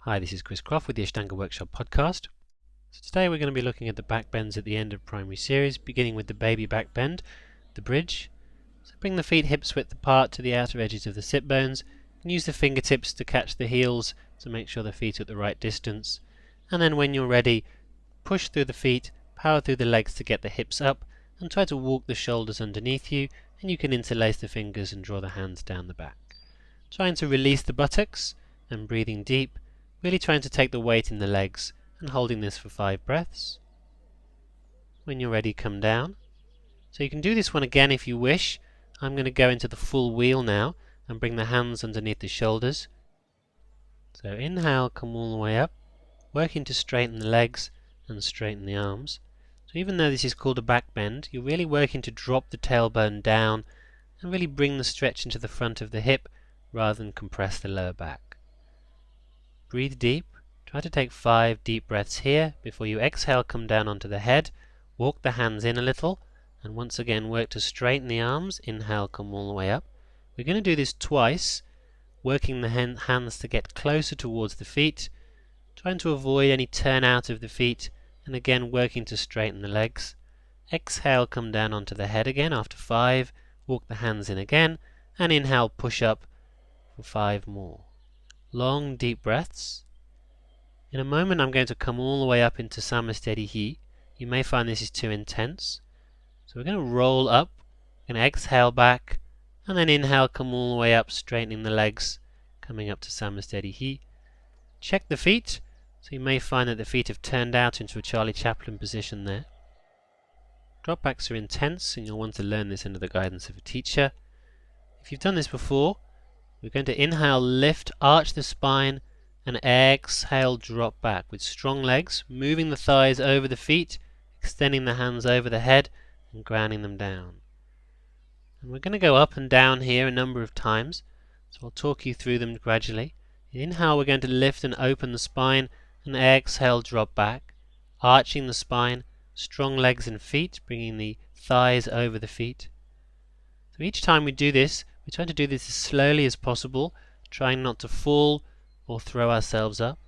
Hi, this is Chris Croft with the Ashtanga Workshop podcast. So today we're going to be looking at the back bends at the end of primary series, beginning with the baby back bend, the bridge. So bring the feet hips width apart to the outer edges of the sit bones, and use the fingertips to catch the heels to make sure the feet are at the right distance. And then when you're ready, push through the feet, power through the legs to get the hips up, and try to walk the shoulders underneath you, and you can interlace the fingers and draw the hands down the back. Trying to release the buttocks and breathing deep, really trying to take the weight in the legs and holding this for 5 breaths. When you're ready, come down. So you can do this one again if you wish. I'm going to go into the full wheel now and bring the hands underneath the shoulders. So inhale, come all the way up, working to straighten the legs and straighten the arms. So even though this is called a back bend, you're really working to drop the tailbone down and really bring the stretch into the front of the hip rather than compress the lower back. Breathe deep. Try to take 5 deep breaths here. Before you exhale, come down onto the head. Walk the hands in a little. And once again, work to straighten the arms. Inhale, come all the way up. We're going to do this twice, working the hands to get closer towards the feet, trying to avoid any turn out of the feet, and again working to straighten the legs. Exhale, come down onto the head again after 5. Walk the hands in again. And inhale, push up for 5 more. Long, deep breaths. In a moment, I'm going to come all the way up into Samasthiti. You may find this is too intense. So we're going to roll up, we're going to exhale back, and then inhale, come all the way up, straightening the legs, coming up to Samasthiti. Check the feet. So you may find that the feet have turned out into a Charlie Chaplin position there. Dropbacks are intense, and you'll want to learn this under the guidance of a teacher. If you've done this before, we're going to inhale, lift, arch the spine, and exhale, drop back with strong legs, moving the thighs over the feet, extending the hands over the head, and grounding them down. And we're going to go up and down here a number of times, so I'll talk you through them gradually. Inhale, we're going to lift and open the spine, and exhale, drop back, arching the spine, strong legs and feet, bringing the thighs over the feet. So each time we do this, we try to do this as slowly as possible, trying not to fall or throw ourselves up.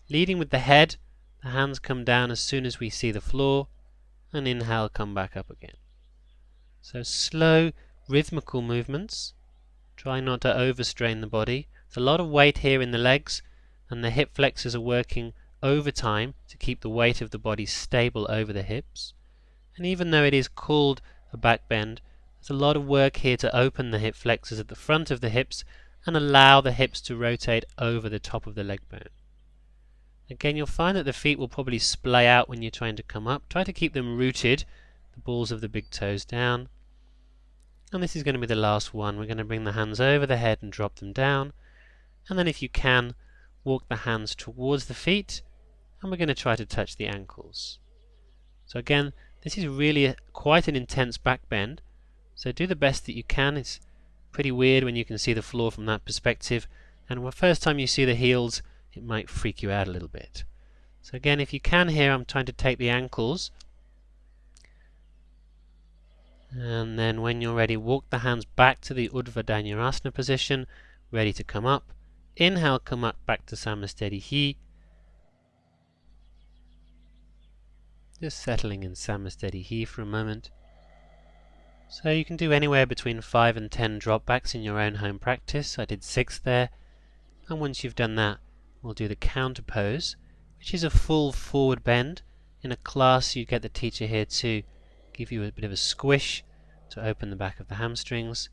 Leading with the head, the hands come down as soon as we see the floor, and inhale, come back up again. So slow, rhythmical movements. Try not to overstrain the body. There's a lot of weight here in the legs, and the hip flexors are working overtime to keep the weight of the body stable over the hips. And even though it is called a back bend, there's a lot of work here to open the hip flexors at the front of the hips and allow the hips to rotate over the top of the leg bone. Again, you'll find that the feet will probably splay out when you're trying to come up. Try to keep them rooted, the balls of the big toes down. And this is going to be the last one. We're going to bring the hands over the head and drop them down. And then if you can, walk the hands towards the feet, and we're going to try to touch the ankles. So again, this is really quite an intense back bend. So do the best that you can. It's pretty weird when you can see the floor from that perspective, and the first time you see the heels, it might freak you out a little bit. So again, if you can here, I'm trying to take the ankles, and then when you're ready, walk the hands back to the Urdhva Dhanurasana position, ready to come up. Inhale, come up back to Samasthiti. Just settling in Samasthiti for a moment. So you can do anywhere between 5 and 10 dropbacks in your own home practice. I did 6 there. And once you've done that, we'll do the counter pose, which is a full forward bend. In a class, you get the teacher here to give you a bit of a squish to open the back of the hamstrings.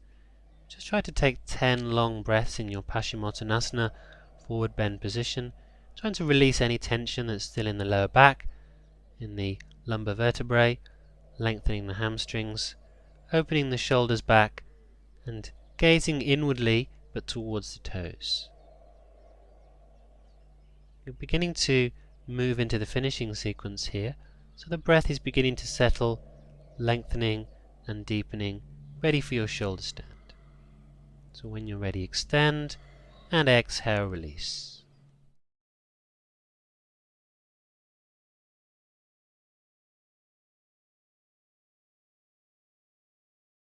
Just try to take 10 long breaths in your Paschimottanasana forward bend position, trying to release any tension that's still in the lower back, in the lumbar vertebrae, lengthening the hamstrings, opening the shoulders back, and gazing inwardly but towards the toes. You're beginning to move into the finishing sequence here, so the breath is beginning to settle, lengthening and deepening, ready for your shoulder stand. So when you're ready, extend, and exhale, release.